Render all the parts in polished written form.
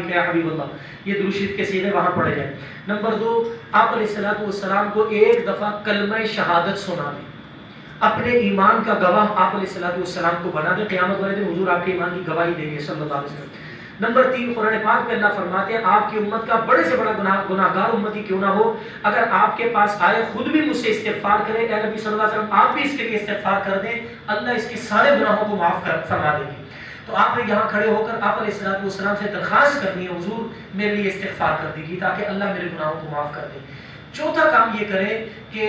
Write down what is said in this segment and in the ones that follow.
کیا حبیب اللہ، یہ درود شریف کے صیغے وہاں پڑھے جائیں۔ نمبر 2، آپ علیہ الصلوۃ والسلام کو ایک دفعہ کلمہ شہادت سنا دیں، اپنے ایمان کا گواہ آپ علیہ الصلوۃ والسلام کو بنا دیں، قیامت والے دن حضور آپ کے ایمان کی گواہی دیں گے صلی اللہ علیہ وسلم۔ نمبر 3، قرآن پاک میں اللہ فرماتے ہیں آپ کی امت کا بڑے سے بڑا گناہگار امتی کیوں نہ ہو، اگر آپ کے پاس آئے خود بھی مجھ سے استغفار کرے، اے نبی صلی اللہ علیہ وسلم آپ بھی اس کے لیے استغفار کر دیں، اللہ اس کے سارے گناہوں کو معاف فرما دے گی۔ تو آپ نے یہاں کھڑے ہو کر آپ علیہ الصلوۃ والسلام سے درخواست کرنی ہے، حضور میرے لیے استغفار کر دیجیے تاکہ اللہ میرے گناہوں کو معاف کر دے۔ چوتھا کام یہ کریں کہ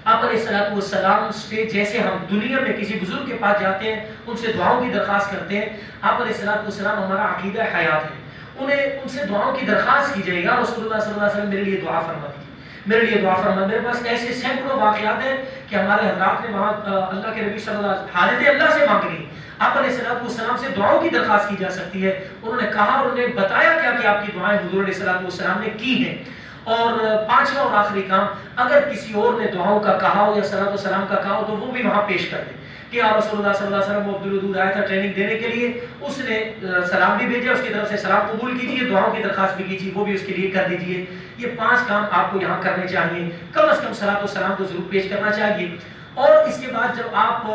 آپ علیہ الصلوۃ والسلام سے جیسے ہم دنیا میں کسی بزرگ کے پاس جاتے ہیں ان سے دعاؤں کی درخواست کرتے ہیں، آپ علیہ الصلوۃ والسلام ہمارا عقیدہ حیات ہے، ان سے دعاؤں کی درخواست کیجیے، یا رسول اللہ صلی اللہ علیہ وسلم میرے لیے دعا فرما دیجیے، میرے لیے دعا فرما۔ میرے پاس ایسے سینکڑوں واقعات ہیں کہ ہمارے حضرات نے وہاں اللہ کے نبی صلی اللہ علیہ وسلم حاجت اللہ سے مانگنی، آپ علیہ الصلوۃ والسلام سے دعاؤں کی درخواست کی جا سکتی ہے، انہوں نے کہا اور انہوں نے بتایا کیا کہ آپ کی دعائیں حضور علیہ الصلوۃ والسلام نے کی ہیں۔ اور پانچواں اور آخری کام، اگر کسی اور نے دعاؤں کا کہا ہو یا صلوات و سلام کا کہا ہو تو وہ بھی وہاں پیش کر دیں کہ یا رسول اللہ صلی اللہ علیہ وسلم وہ عبدالودود آیا تھا ٹریننگ دینے کے لیے، اس نے سلام بھی بھیجا، اس کی طرف سے سلام قبول کیجیے، دعاؤں کی درخواست بھی کیجیے، وہ بھی اس کے لیے کر دیجیے۔ یہ 5 کام آپ کو یہاں کرنے چاہیے، کم از کم صلوات و سلام تو ضرور پیش کرنا چاہیے۔ اور اس کے بعد جب آپ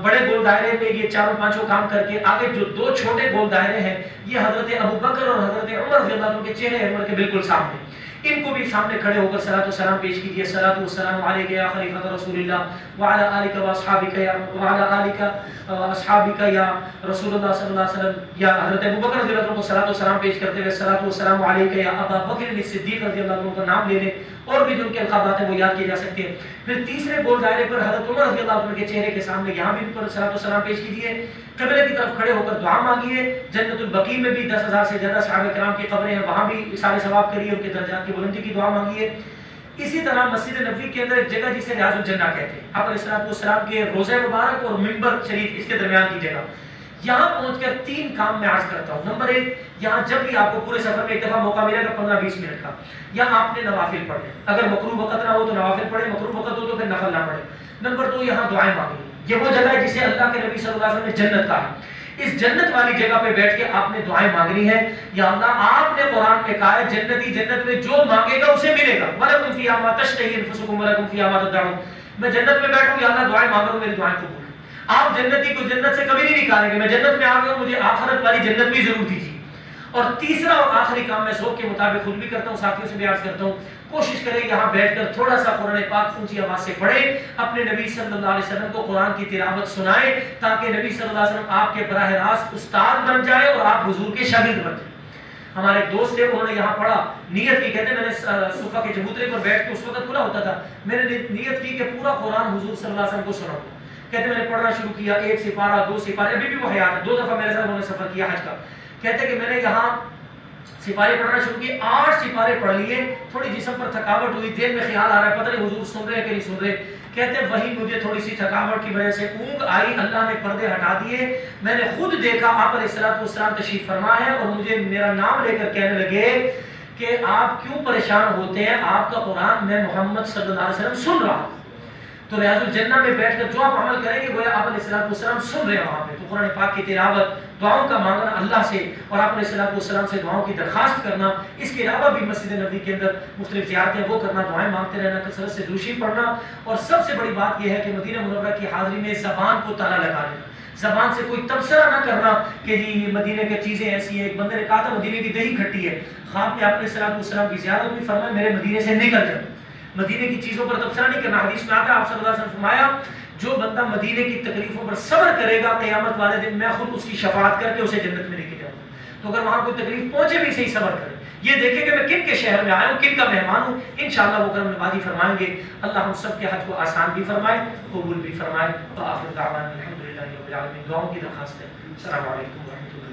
بڑے گول دائرے میں یہ 4-5 کام کر کے آگے جو 2 چھوٹے گول دائرے ہیں، یہ حضرت ابوبکر اور حضرت عمر رضی اللہ عنہ کے چہرے انور کے بالکل سامنے، ان کو بھی سامنے کھڑے ہو کر صلوات و سلام پیش کیجیے۔ صلوات و سلام علیک یا خلیفۃ رسول اللہ وعلی آلک و اصحابک یا رسول اللہ صلی اللہ علیہ وسلم، یا حضرت ابوبکر رضی اللہ عنہ کو صلوات و سلام پیش کرتے ہوئے صلوات و سلام علیک یا ابا بکر الصدیق رضی اللہ عنہ کا نام لے لیں، اور بھی جو ان کے القابات ہیں وہ یاد کیے جا سکتے ہیں۔ پھر تیسرے گول دائرے پر حضرت عمر رضی اللہ عنہ کے چہرے کے سامنے یہاں بھی ان پر صلوات و سلام پیش کیجیے، قبلے کی طرف کھڑے ہو کر دعا مانگیے، جنت البقیع میں بھی 10,000 سے زیادہ صحابہ کرام کی قبریں ہیں، وہاں بھی اثار ثواب کریے، ان کے درجات کی بلندی کی دعا مانگیے۔ اسی طرح مسجد نبوی کے اندر ایک جگہ جسے ریاض الجنہ کہتے ہیں، آپ علیہ الصلوۃ والسلام کے روضہ مبارک اور منبر شریف اس کے درمیان کی جگہ، یہاں پہنچ کر 3 کام میں عرض کرتا ہوں۔ نمبر 1، یہاں جب بھی آپ کو پورے سفر میں ایک دفعہ موقع ملے گا 15-20 منٹ کا، یا آپ نے نوافل پڑھے، اگر مکروہ وقت نہ ہو تو نوافل پڑھے، مکروہ وقت ہو تو پھر نفل نہ پڑھے۔ نمبر 2، یہاں دعائیں مانگیں، یہ وہ جگہ ہے جسے اللہ کے نبی صلی اللہ علیہ وسلم نے جنت کہا ہے، اس جنت والی جگہ پہ بیٹھ کے آپ نے دعائیں مانگنی ہے۔ یا اللہ آپ نے قرآن میں کہا ہے جنتی جنت میں جو مانگے گا اسے ملے گا، وَلَكُمْ فِيهَا مَا تَشْتَهِي أَنفُسُكُمْ وَلَكُمْ فِيهَا مَا تَدَّعُونَ، میں جنت میں بیٹھوں یا اللہ دعائیں مانگ رہا ہوں، میری دعائیں قبول ہیں۔ آپ جنتی کو جنت سے کبھی نہیں نکالیں گے، میں جنت میں آ گیا ہوں، مجھے آخرت والی جنت بھی ضرور دیجیے۔ اور تیسرا اور آخری کام میں ذوق کے مطابق خود بھی کرتا ہوں، ساتھیوں سے بھی عرض کرتا ہوں، کوشش کریں یہاں بیٹھ کر تھوڑا سا قرآن پاک اونچی آواز سے پڑھیں، اپنے نبی صلی اللہ علیہ وسلم کو قرآن کی تلاوت سنائیں تاکہ نبی صلی اللہ علیہ وسلم آپ کے براہ راست استاد بن جائے اور آپ حضور کے شاگرد بن جائیں۔ ہمارے ایک دوست تھے، انہوں نے یہاں پڑھا، نیت کی، کہتے ہیں میں نے صفحہ کے چبوترے پر بیٹھ کے، اس وقت کھلا ہوتا تھا، میں نے نیت کی کہ پورا قرآن حضور صلی اللہ علیہ وسلم کو سناؤں۔ کہتے میں نے پڑھنا شروع کیا، 1 سپارہ 2 سپارے، ابھی بھی وہ حیات ہے، 2 دفعہ میرے ساتھ انہوں نے سفر کیا حج کا۔ کہتے کہ میں نے یہاں سپارے پڑھنا شروع کیے، 8 سپارے پڑھ لیے، تھوڑی جسم پر تھکاوٹ ہوئی، دل میں خیال آ رہا ہے پتہ نہیں حضور سن رہے ہیں کہ نہیں سن رہے۔ کہتے ہیں وہی مجھے تھوڑی سی تھکاوٹ کی وجہ سے اونگ آئی، اللہ نے پردے ہٹا دیے، میں نے خود دیکھا آپ علیہ الصلوۃ والسلام تشریف فرما ہے اور مجھے میرا نام لے کر کہنے لگے کہ آپ کیوں پریشان ہوتے ہیں، آپ کا قرآن میں محمد صلی اللہ علیہ وسلم سن رہا ہوں۔ تو ریاض الجنہ میں بیٹھ کر جو آپ عمل کریں گے گویا آپ علیہ الصلوۃ والسلام سن رہے ہیں وہاں پہ۔ تو قرآن پاک کی تلاوت، دعاؤں کا مانگنا اللہ سے اور آپ علیہ الصلوۃ والسلام سے دعاؤں کی درخواست کرنا، اس کے علاوہ بھی مسجد نبوی کے اندر مختلف زیارتیں وہ کرنا، دعائیں مانگتے رہنا، کثرت سے درود شریف پڑھنا، اور سب سے بڑی بات یہ ہے کہ مدینہ منورہ کی حاضری میں زبان کو تالا لگا دینا، زبان سے کوئی تبصرہ نہ کرنا کہ جی مدینے کی چیزیں ایسی ہیں۔ ایک بندے نے کہا تھا مدینے کی دہی کھٹی ہے، خواب میں آپ علیہ الصلوۃ والسلام کی زیارت ہوئی، فرمایا میرے مدینے سے نکل جاؤ، مدینے کی چیزوں پر تبصرہ نہیں کرنا۔ حدیث میں آتا ہے آپ صلی اللہ علیہ وسلم فرمایا جو بندہ مدینے کی تکلیفوں پر صبر کرے گا قیامت والے دن میں خود اس کی شفاعت کر کے اسے جنت میں لے کے جاؤں گا۔ تو اگر وہاں کوئی تکلیف پہنچے بھی صحیح صبر کرے، یہ دیکھیں کہ میں کن کے شہر میں آیا ہوں، کن کا مہمان ہوں، انشاءاللہ وہ کرم نوازی فرمائیں گے۔ اللہ ہم سب کے حج کو آسان بھی فرمائے، قبول بھی فرمائے۔ وآخر دعوانا الحمدللہ رب العالمین، دعاؤں کی درخواست ہے۔ السلام علیکم ورحمۃ اللہ۔